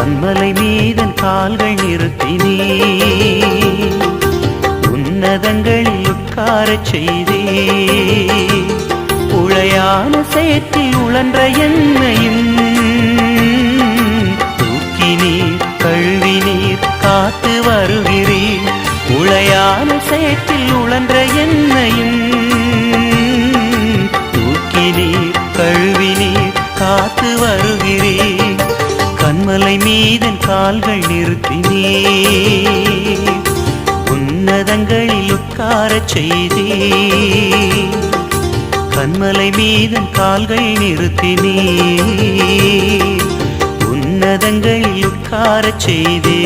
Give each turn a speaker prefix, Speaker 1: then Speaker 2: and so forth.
Speaker 1: கண்மலை மீதன் கால்கள் நிறுத்தினே உன்னதங்களில் உட்காரச் செய்தே உளையான சேற்றில் உழன்ற என்னையும் தூக்கி நீர் கழுவி நீர் காத்து வருகிறீர் உளையான சேற்றில் உழன்ற என்னையும் தூக்கி நீர் கழுவி நீர் காத்து வருகிறீர் கண்மலை மீதன் கால்கள் நிறுத்தினே உன்னதங்களில் உட்காரச் செய்தே கண்மலை மீதன் கால்கள் நிறுத்தினே உன்னதங்களில் உட்காரச் செய்தே